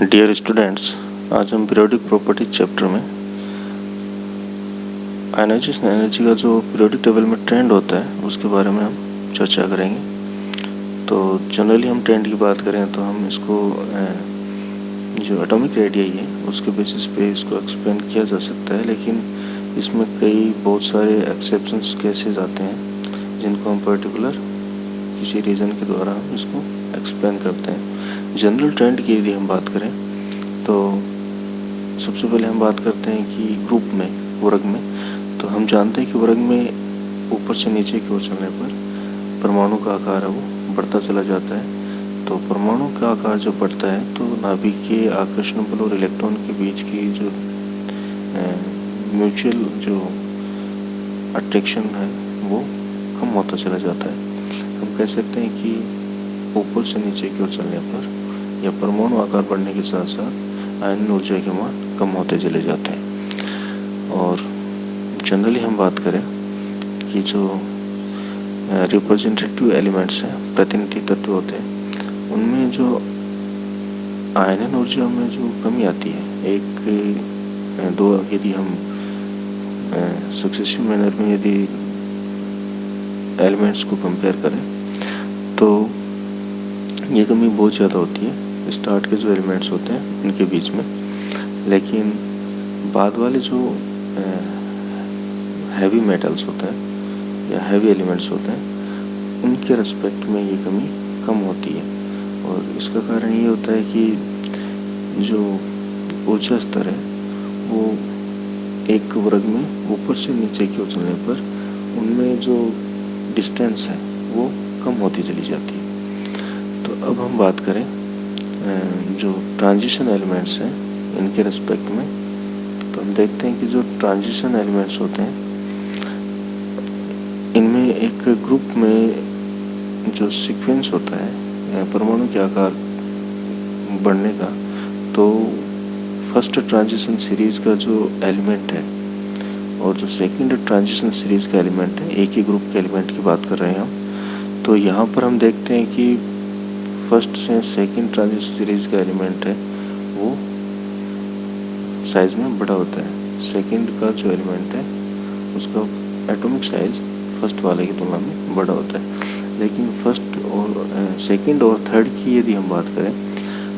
Dear students, आज हम periodic property chapter में आयनाइजेशन एनर्जी का जो पीरियोडिक टेबल में ट्रेंड होता है उसके बारे में हम चर्चा करेंगे। तो जनरली हम ट्रेंड की बात करें तो हम इसको जो एटॉमिक रेडियाई है उसके बेसिस पे इसको एक्सप्लेन किया जा सकता है, लेकिन इसमें कई बहुत सारे एक्सेप्शंस केसेस आते हैं जिनको हम पर्टिकुलर किसी रीज़न के द्वारा हम इसको एक्सप्लेन करते हैं। जनरल ट्रेंड की यदि हम बात करें तो सबसे पहले हम बात करते हैं कि ग्रुप में, वर्ग में, तो हम जानते हैं कि वर्ग में ऊपर से नीचे की ओर चलने पर परमाणु का आकार है वो बढ़ता चला जाता है। तो परमाणु का आकार जब बढ़ता है तो नाभिक के आकर्षण बल और इलेक्ट्रॉन के बीच की जो म्यूचुअल जो अट्रैक्शन है वो कम होता चला जाता है। हम कह सकते हैं कि ऊपर से नीचे की ओर चलने पर या परमाणु आकार बढ़ने के साथ साथ आयन ऊर्जा के मान कम होते चले जाते हैं। और जनरली हम बात करें कि जो रिप्रेजेंटेटिव एलिमेंट्स हैं, प्रतिनिधि तत्व होते हैं, उनमें जो आयन ऊर्जा में जो कमी आती है, एक दो यदि हम सक्सेसिव मैनर में यदि एलिमेंट्स को कंपेयर करें तो ये कमी बहुत ज़्यादा होती है स्टार्ट के जो एलिमेंट्स होते हैं उनके बीच में, लेकिन बाद वाले जो हैवी मेटल्स होते हैं या हैवी एलिमेंट्स होते हैं उनके रिस्पेक्ट में ये कमी कम होती है। और इसका कारण ये होता है कि जो ऊर्जा स्तर है वो एक वर्ग में ऊपर से नीचे की ओर चलने पर उनमें जो डिस्टेंस है वो कम होती चली जाती है। तो अब हम बात करें जो ट्रांजिशन एलिमेंट्स हैं इनके रिस्पेक्ट में, तो हम देखते हैं कि जो ट्रांजिशन एलिमेंट्स होते हैं इनमें एक ग्रुप में जो सीक्वेंस होता है परमाणु के आकार बढ़ने का, तो फर्स्ट ट्रांजिशन सीरीज का जो एलिमेंट है और जो सेकंड ट्रांजिशन सीरीज का एलिमेंट है, एक ही ग्रुप के एलिमेंट की बात कर रहे हैं हम, तो यहाँ पर हम देखते हैं कि फर्स्ट से सेकंड ट्रांजिशन सीरीज का एलिमेंट है वो साइज में बड़ा होता है। सेकंड का जो एलिमेंट है उसका एटॉमिक साइज फर्स्ट वाले की तुलना में बड़ा होता है। लेकिन फर्स्ट और सेकंड और थर्ड की यदि हम बात करें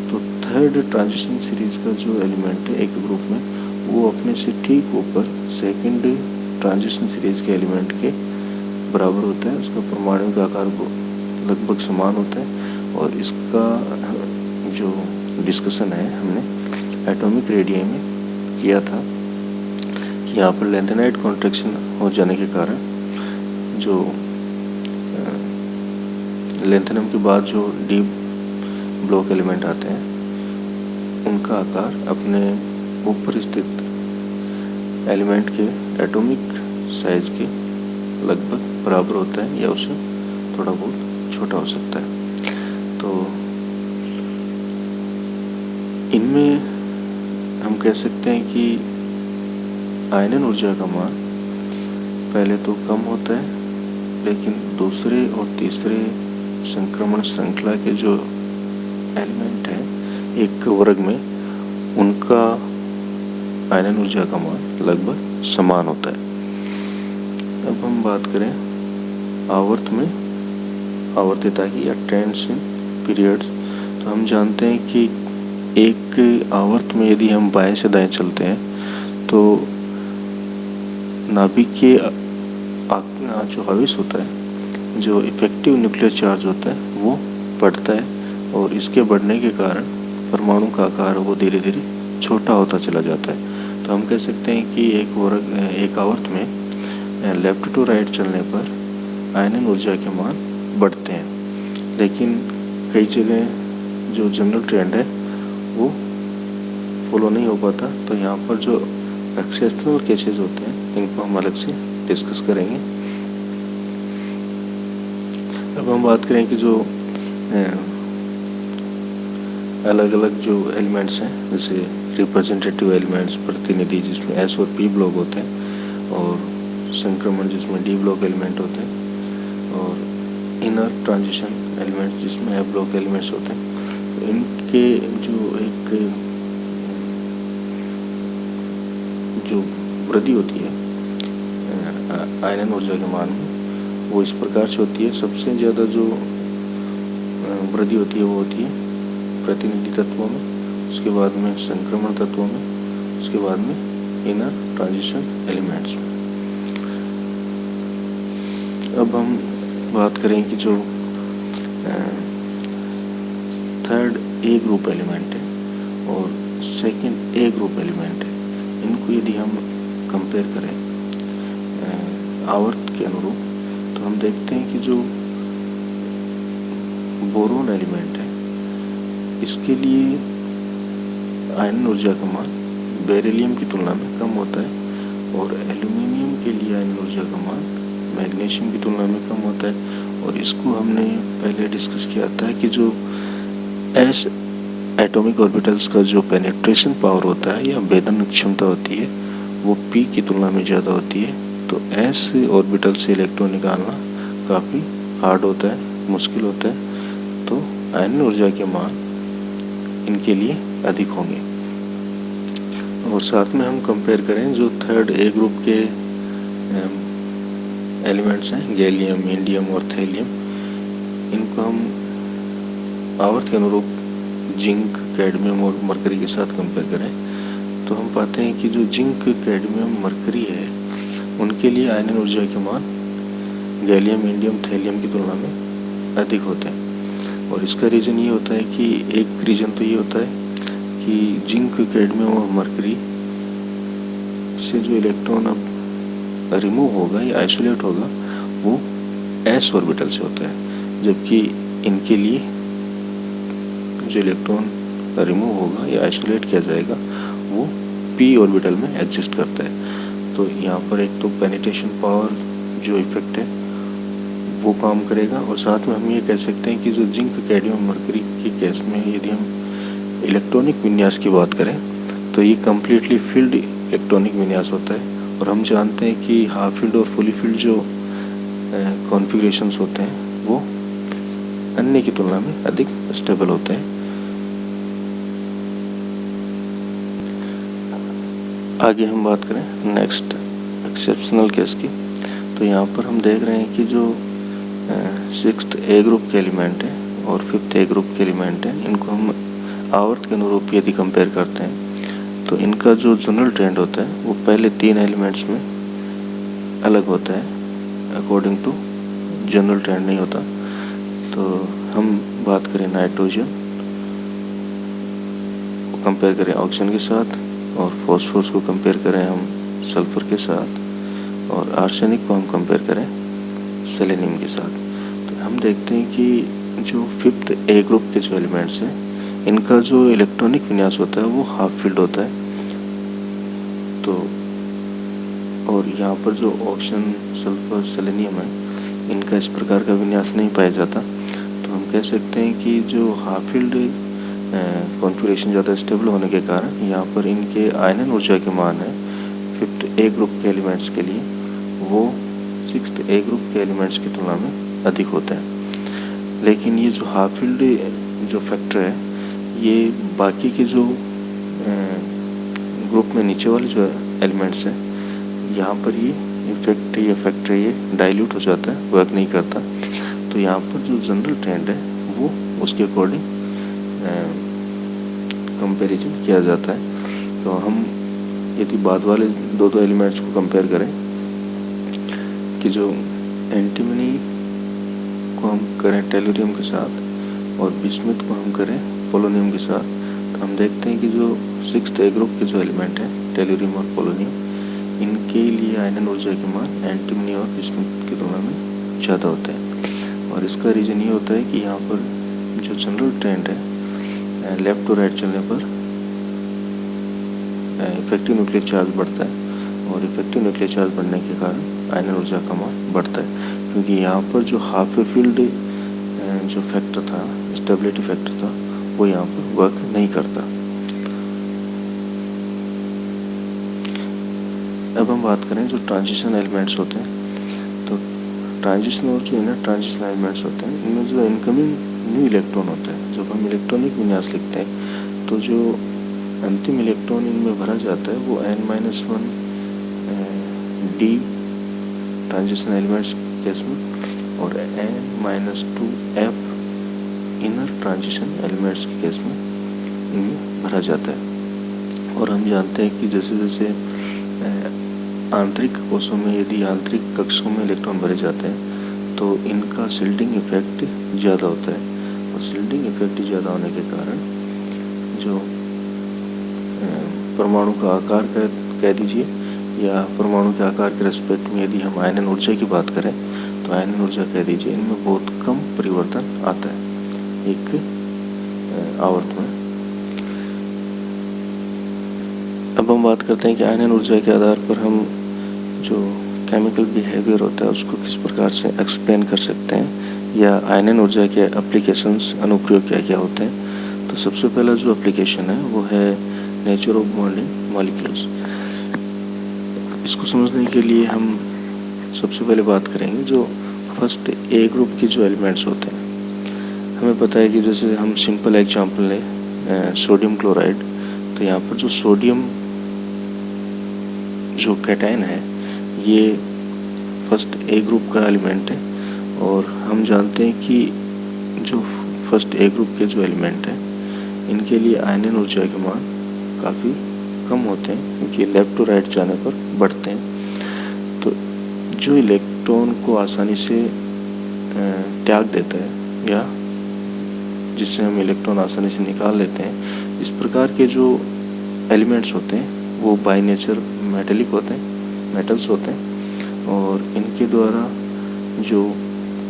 तो थर्ड ट्रांजिशन सीरीज का जो एलिमेंट है एक ग्रुप में वो अपने से ठीक ऊपर सेकंड ट्रांजिशन सीरीज के एलिमेंट के बराबर होता है। उसका परमाणु का आकार लगभग समान होता है। और इसका जो डिस्कशन है हमने एटॉमिक रेडियाई में किया था कि यहाँ पर लेंथेनाइट कॉन्ट्रैक्शन हो जाने के कारण जो लेंथेनम के बाद जो डीप ब्लॉक एलिमेंट आते हैं उनका आकार अपने ऊपर स्थित एलिमेंट के एटॉमिक साइज के लगभग बराबर होता है या उससे थोड़ा बहुत छोटा हो सकता है। तो इनमें हम कह सकते हैं कि आयनन ऊर्जा का मान पहले तो कम होता है, लेकिन दूसरे और तीसरे संक्रमण श्रृंखला के जो एलिमेंट हैं एक वर्ग में उनका आयनन ऊर्जा का मान लगभग समान होता है। अब हम बात करें आवर्त में आवर्तिता की या ट्रेंड्स इन पीरियड्स, तो हम जानते हैं कि एक आवर्त में यदि हम बाएं से दाएं चलते हैं तो नाभिक के जो आवेश होता है, जो इफेक्टिव न्यूक्लियर चार्ज होता है वो बढ़ता है और इसके बढ़ने के कारण परमाणु का आकार वो धीरे धीरे छोटा होता चला जाता है। तो हम कह सकते हैं कि एक आवर्त में लेफ्ट टू राइट चलने पर आयनन ऊर्जा के मान बढ़ते हैं, लेकिन कई जगह जो जनरल ट्रेंड है वो फॉलो नहीं हो पाता। तो यहाँ पर जो एक्सेप्शनल केसेस होते हैं इनको हम अलग से डिस्कस करेंगे। अब हम बात करें कि जो अलग अलग जो एलिमेंट्स हैं जैसे रिप्रेजेंटेटिव एलिमेंट्स प्रतिनिधि जिसमें एस और पी ब्लॉक होते हैं, और संक्रमण जिसमें डी ब्लॉक एलिमेंट होते हैं, और इनर ट्रांजिशन एलिमेंट्स जिसमें एफ ब्लॉक एलिमेंट्स होते हैं। तो इनके जो एक जो वृद्धि होती है आयनन ऊर्जा के मान में, वो इस प्रकार से होती है। सबसे ज़्यादा जो वृद्धि होती है वो होती है प्रतिनिधि तत्वों में, उसके बाद में संक्रमण तत्वों में, उसके बाद में इनर ट्रांजिशन एलिमेंट्स में। अब हम बात करें कि जो थर्ड ए ग्रुप एलिमेंट है और सेकंड ए ग्रुप एलिमेंट है, इनको यदि हम कंपेयर करें आवर्त के अनुरूप, तो हम देखते हैं कि जो बोरोन एलिमेंट है इसके लिए आयनन ऊर्जा का मान बेरिलियम की तुलना में कम होता है और एल्यूमिनियम के लिए आयनन ऊर्जा का मान मैग्नीशियम की तुलना में कम होता है। और इसको हमने पहले डिस्कस किया था कि जो एस एटॉमिक ऑर्बिटल्स का जो पेनिट्रेशन पावर होता है या भेदन क्षमता होती है वो पी की तुलना में ज़्यादा होती है। तो एस ऑर्बिटल से इलेक्ट्रॉन निकालना काफ़ी हार्ड होता है, मुश्किल होता है। तो आयनन ऊर्जा के मान इनके लिए अधिक होंगे। और साथ में हम कंपेयर करें जो थर्ड ए ग्रुप के एलिमेंट्स हैं गैलियम, इंडियम और थैलियम, इनको हम आवर्त के अनुरूप जिंक, कैडमियम और मरकरी के साथ कंपेयर करें तो हम पाते हैं कि जो जिंक, कैडमियम, मरकरी है उनके लिए आयनन ऊर्जा के मान गैलियम, इंडियम, थैलियम की तुलना में अधिक होते हैं। और इसका रीज़न ये होता है कि एक रीज़न तो ये होता है कि जिंक, कैडमियम और मरकरी से जो इलेक्ट्रॉन अब रिमूव होगा या आइसोलेट होगा वो एस ऑर्बिटल से होता है, जबकि इनके लिए जो इलेक्ट्रॉन रिमूव होगा या आइसोलेट किया जाएगा वो पी ऑर्बिटल में एग्जिस्ट करता है। तो यहाँ पर एक तो पेनिट्रेशन पावर जो इफेक्ट है वो काम करेगा और साथ में हम ये कह सकते हैं कि जो जिंक, कैडमियम, मरकरी के केस में यदि हम इलेक्ट्रॉनिक विन्यास की बात करें तो ये कम्प्लीटली फील्ड इलेक्ट्रॉनिक विन्यास होता है। और हम जानते हैं कि हाफ फील्ड और फुली फील्ड जो कॉन्फ़िगरेशंस होते हैं वो अन्य की तुलना में अधिक स्टेबल होते हैं। आगे हम बात करें नेक्स्ट एक्सेप्शनल केस की, तो यहाँ पर हम देख रहे हैं कि जो सिक्स्थ ए ग्रुप के एलिमेंट है और फिफ्थ ए ग्रुप के एलिमेंट है, इनको हम आवर्त के अनुरूप यदि कंपेयर करते हैं तो इनका जो जनरल ट्रेंड होता है वो पहले तीन एलिमेंट्स में अलग होता है, अकॉर्डिंग टू जनरल ट्रेंड नहीं होता। तो हम बात करें नाइट्रोजन को कंपेयर करें ऑक्सीजन के साथ और फॉस्फोरस को कंपेयर करें हम सल्फर के साथ और आर्सेनिक को हम कंपेयर करें सेलेनियम के साथ, तो हम देखते हैं कि जो फिफ्थ ए ग्रुप के जो एलिमेंट्स हैं इनका जो इलेक्ट्रॉनिक विन्यास होता है वो हाफ फील्ड होता है। तो और यहाँ पर जो ऑक्सीजन, सल्फर, सेलेनियम है इनका इस प्रकार का विन्यास नहीं पाया जाता। तो हम कह सकते हैं कि जो हाफ फील्ड कॉन्फ़िगरेशन ज़्यादा स्टेबल होने के कारण यहाँ पर इनके आयनन ऊर्जा के मान है फिफ्थ ए ग्रुप के एलिमेंट्स के लिए वो सिक्स्थ ए ग्रुप के एलिमेंट्स की तुलना में अधिक होता है। लेकिन ये जो हाफ फील्ड जो फैक्टर है ये बाकी के जो ग्रुप में नीचे वाले जो एलिमेंट्स हैं यहाँ पर ये इफेक्ट या फैक्टर ये डाइल्यूट हो जाता है, वर्क नहीं करता। तो यहाँ पर जो जनरल ट्रेंड है वो उसके अकॉर्डिंग कंपैरिजन किया जाता है। तो हम यदि बाद वाले दो एलिमेंट्स को कंपेयर करें कि जो एंटीमनी को हम करें टेलुरियम के साथ और बिस्मुथ को हम करें पोलोनियम के साथ, तो हम देखते हैं कि जो सिक्स्थ ए ग्रुप के जो एलिमेंट है टेलुरियम और पोलोनियम, इनके लिए आयनन ऊर्जा के मान एंटीमनी और बिस्मुथ की तुलना में ज़्यादा होता है। और इसका रीज़न ये होता है कि यहाँ पर जो जनरल ट्रेंड है लेफ्ट टू राइट चलने पर इफेक्टिव न्यूक्लियर चार्ज बढ़ता है और इफेक्टिव न्यूक्लियर चार्ज बढ़ने के कारण आयनन ऊर्जा का मान बढ़ता है, क्योंकि यहाँ पर जो हाफ फील्ड जो फैक्टर था, स्टेबिलिटी फैक्टर था, वो यहाँ पर वर्क नहीं करता। अब हम बात करें जो ट्रांजिशन एलिमेंट्स होते हैं, तो ट्रांजिशन और जो इनर ट्रांजिशन एलिमेंट्स होते हैं इनमें जो इनकमिंग न्यू इलेक्ट्रॉन होता है, जब हम इलेक्ट्रॉनिक विन्यास लिखते हैं तो जो अंतिम इलेक्ट्रॉन इनमें भरा जाता है वो n-1 d transition elements case में और n-2 f inner transition elements के केस में इनमें भरा जाता है। और हम जानते हैं कि जैसे जैसे आंतरिक कोशों में यदि आंतरिक कक्षों में इलेक्ट्रॉन भरे जाते हैं तो इनका शिल्डिंग इफेक्ट ज़्यादा होता है, और शिल्डिंग इफेक्ट ज़्यादा होने के कारण जो परमाणु का आकार कह दीजिए या परमाणु के आकार के रेस्पेक्ट में यदि हम आयनन ऊर्जा की बात करें तो आयनन ऊर्जा कह दीजिए इनमें बहुत कम परिवर्तन आता है एक आवर्त में। अब हम बात करते हैं कि आयनन ऊर्जा के आधार पर हम जो केमिकल बिहेवियर होता है उसको किस प्रकार से एक्सप्लेन कर सकते हैं, या आयनन ऊर्जा के एप्लीकेशंस अनुप्रयोग क्या क्या होते हैं। तो सबसे पहला जो एप्लीकेशन है वो है नेचर ऑफ बॉन्डिंग मॉलिक्यूल्स। इसको समझने के लिए हम सबसे पहले बात करेंगे जो फर्स्ट ए ग्रुप के जो एलिमेंट्स होते हैं। हमें पता है कि जैसे हम सिंपल एग्जांपल लें सोडियम क्लोराइड, तो यहाँ पर जो सोडियम जो कैटायन है ये फर्स्ट ए ग्रुप का एलिमेंट है, और हम जानते हैं कि जो फर्स्ट ए ग्रुप के जो एलिमेंट हैं इनके लिए आयनन ऊर्जा के मान काफ़ी कम होते हैं क्योंकि लेफ्ट टू राइट जाने पर बढ़ते हैं। तो जो इलेक्ट्रॉन को आसानी से त्याग देता है या जिससे हम इलेक्ट्रॉन आसानी से निकाल लेते हैं, इस प्रकार के जो एलिमेंट्स होते हैं वो बाय नेचर मेटेलिक होते हैं, मेटल्स होते हैं, और इनके द्वारा जो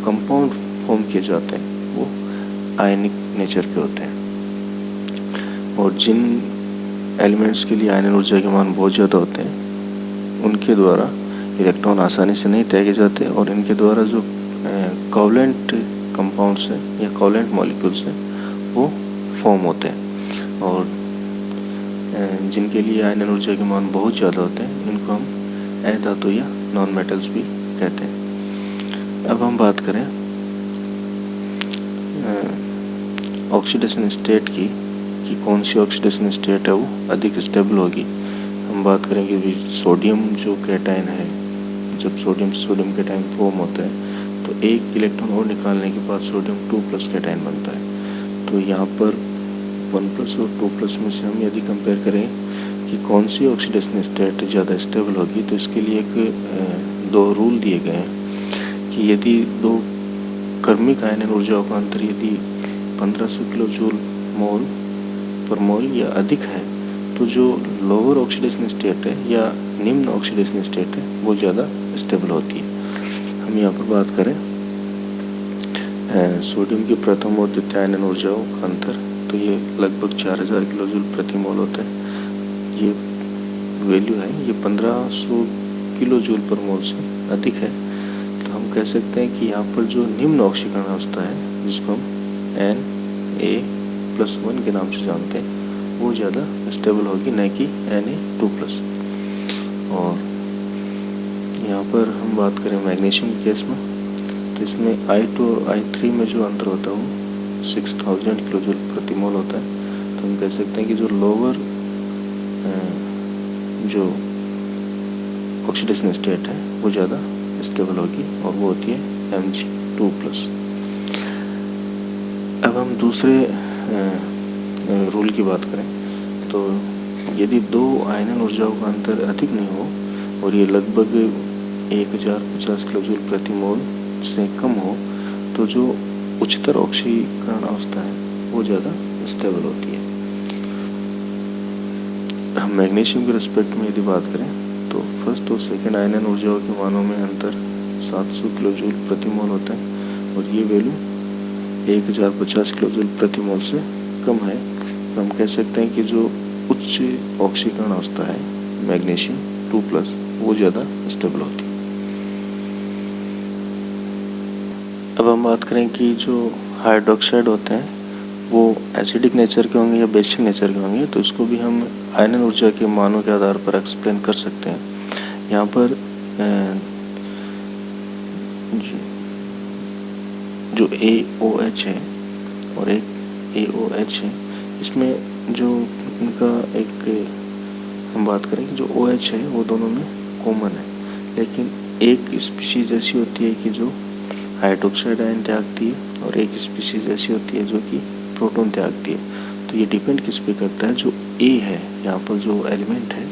कंपाउंड फॉर्म किए जाते हैं वो आयनिक नेचर के होते हैं। और जिन एलिमेंट्स के लिए आयनन ऊर्जा के मान बहुत ज़्यादा होते हैं उनके द्वारा इलेक्ट्रॉन आसानी से नहीं त्यागे जाते, और इनके द्वारा जो कोवलेंट कंपाउंड्स हैं या कोवलेंट मॉलिक्यूल्स हैं वो फॉर्म होते हैं, और जिनके लिए आयनन ऊर्जा के मान बहुत ज़्यादा होते हैं इनको हम अधातु या नॉन मेटल्स भी कहते हैं। अब हम बात करें ऑक्सीडेशन स्टेट की कि कौन सी ऑक्सीडेशन स्टेट है वो अधिक स्टेबल होगी। हम बात करेंगे कि सोडियम जो कैटायन है, जब सोडियम से सोडियम कैटायन फॉर्म होता है तो एक इलेक्ट्रॉन और निकालने के बाद सोडियम 2+ कैटायन बनता है। तो यहाँ पर 1+ और 2+ में से हम यदि कंपेयर करें कि कौन सी ऑक्सीडेशन स्टेट ज़्यादा स्टेबल होगी, तो इसके लिए एक 2 रूल दिए गए हैं कि यदि 2 क्रमिक आयनन ऊर्जाओं का अंतर यदि 1500 किलो जूल मोल पर मोल या अधिक है तो जो लोअर ऑक्सीडेशन स्टेट है या निम्न ऑक्सीडेशन स्टेट है वो ज़्यादा स्टेबल होती है। हम यहाँ पर बात करें सोडियम की प्रथम और द्वितीय आयनन ऊर्जाओं का अंतर, तो ये लगभग 4000 किलो जूल प्रति मोल होता है। ये वैल्यू है, ये 1500 किलो जूल पर मोल से अधिक है। तो हम कह सकते हैं कि यहाँ पर जो निम्न ऑक्सीकरण अवस्था है जिसको हम Na+1 के नाम से जानते हैं वो ज़्यादा स्टेबल होगी, न कि Na2+। और यहाँ पर हम बात करें मैग्नीशियम के केस में, तो इसमें I2 और I3 में जो अंतर होता है वो 6000 किलो जूल प्रति मोल होता है। तो हम कह सकते हैं कि जो लोअर जो ऑक्सीडेशन स्टेट है वो ज़्यादा स्टेबल होगी और वो होती है Mg2+। अब हम दूसरे रूल की बात करें तो यदि 2 आयनन ऊर्जाओं का अंतर अधिक नहीं हो और ये लगभग 1050 किलो जूल प्रति मोल से कम हो तो जो उच्चतर ऑक्सीकरण अवस्था है वो ज़्यादा स्टेबल होती है। हम मैग्नीशियम के रिस्पेक्ट में यदि बात करें तो फर्स्ट और सेकेंड आयनन ऊर्जाओं के मानों में अंतर 700 किलो जूल प्रति मोल होता है और ये वैल्यू 1050 किलो जूल प्रति मोल से कम है। तो हम कह सकते हैं कि जो उच्च ऑक्सीकरण अवस्था है मैग्नीशियम 2+ वो ज़्यादा स्टेबल होती है। अब हम बात करें कि जो हाइड्रोक्साइड होते हैं वो एसिडिक नेचर के होंगे या बेसिक नेचर के होंगे, तो इसको भी हम आयनन ऊर्जा के मानों के आधार पर एक्सप्लेन कर सकते हैं। यहाँ पर जो AOH है और एक AOH है, इसमें जो इनका एक हम बात करें कि जो OH है वो दोनों में कॉमन है, लेकिन एक स्पीशीज ऐसी होती है कि जो हाइड्रोक्साइड आयन त्यागती है और एक स्पीशीज ऐसी होती है जो कि प्रोटॉन त्यागती है। तो ये डिपेंड किस पे करता है, जो A है यहाँ पर जो एलिमेंट है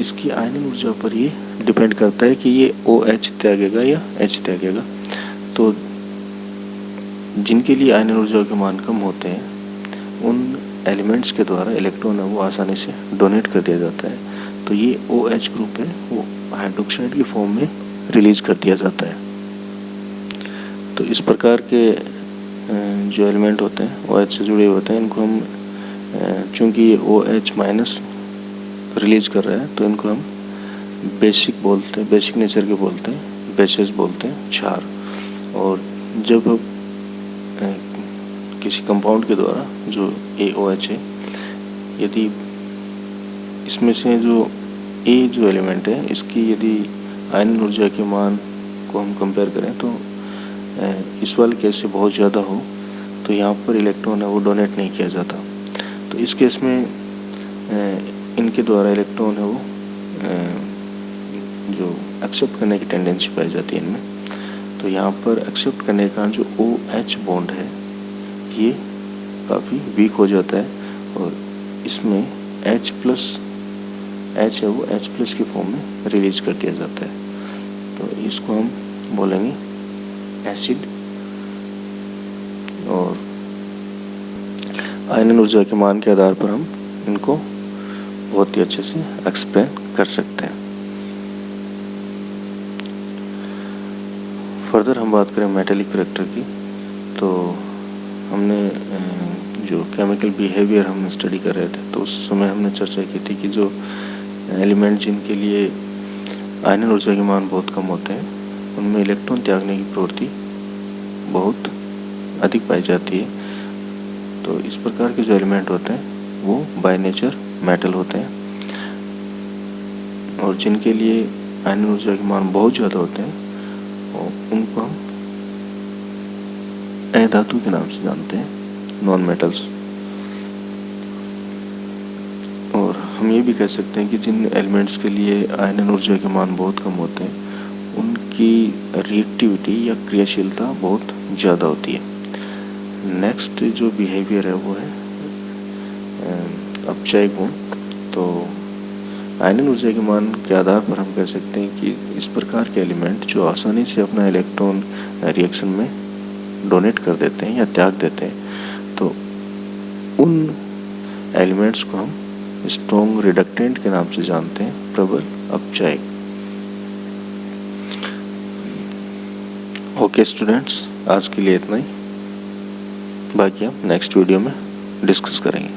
इसकी आयनिक ऊर्जा पर ये डिपेंड करता है कि ये OH त्यागेगा या H त्यागेगा। तो जिनके लिए आयनिक ऊर्जा के मान कम होते हैं उन एलिमेंट्स के द्वारा इलेक्ट्रॉन है वो आसानी से डोनेट कर दिया जाता है। तो ये OH ग्रुप है वो हाइड्रोक्साइड की फॉर्म में रिलीज कर दिया जाता है। तो इस प्रकार के जो एलिमेंट होते हैं OH से जुड़े होते हैं, इनको हम चूँकि ये OH माइनस रिलीज कर रहा है तो इनको हम बेसिक बोलते हैं, बेसिक नेचर के बोलते हैं, बेसेस बोलते हैं, क्षार। और जब किसी कंपाउंड के द्वारा जो AOH है, यदि इसमें से जो A जो एलिमेंट है इसकी यदि आयनिक ऊर्जा के मान को हम कंपेयर करें तो इस वाले केस से बहुत ज़्यादा हो तो यहाँ पर इलेक्ट्रॉन है वो डोनेट नहीं किया जाता। तो इस केस में इनके द्वारा इलेक्ट्रॉन है वो जो एक्सेप्ट करने की टेंडेंसी पाई जाती है इनमें। तो यहाँ पर एक्सेप्ट करने का जो OH बॉन्ड है ये काफ़ी वीक हो जाता है और इसमें H है वो H+ की फॉर्म में रिलीज कर दिया जाता है। तो इसको हम बोलेंगे एसिड। और आयनिक ऊर्जा के मान के आधार पर हम इनको बहुत ही अच्छे से एक्सप्लेन कर सकते हैं। फर्दर हम बात करें मेटेलिक करैक्टर की, तो हमने जो केमिकल बिहेवियर हम स्टडी कर रहे थे तो उस समय हमने चर्चा की थी कि जो एलिमेंट जिनके लिए आयनिक ऊर्जा के मान बहुत कम होते हैं उनमें इलेक्ट्रॉन त्यागने की प्रवृत्ति बहुत अधिक पाई जाती है। तो इस प्रकार के जो एलिमेंट होते हैं वो बाय नेचर मेटल होते हैं और जिनके लिए आयनिक ऊर्जा के मान बहुत ज़्यादा होते हैं और उनको हम अधातु के नाम से जानते हैं, नॉन मेटल्स। और हम ये भी कह सकते हैं कि जिन एलिमेंट्स के लिए आयनिक ऊर्जा के मान बहुत कम होते हैं उनकी रिएक्टिविटी या क्रियाशीलता बहुत ज़्यादा होती है। नेक्स्ट जो बिहेवियर है वो है अपचय गुण। तो आयनिक ऊर्जा के मान के आधार पर हम कह सकते हैं कि इस प्रकार के एलिमेंट जो आसानी से अपना इलेक्ट्रॉन रिएक्शन में डोनेट कर देते हैं या त्याग देते हैं, तो उन एलिमेंट्स को हम स्ट्रॉन्ग रिडक्टेंट के नाम से जानते हैं, प्रबल अपचय। ओके स्टूडेंट्स, आज के लिए इतना ही, बाकी हम नेक्स्ट वीडियो में डिस्कस करेंगे।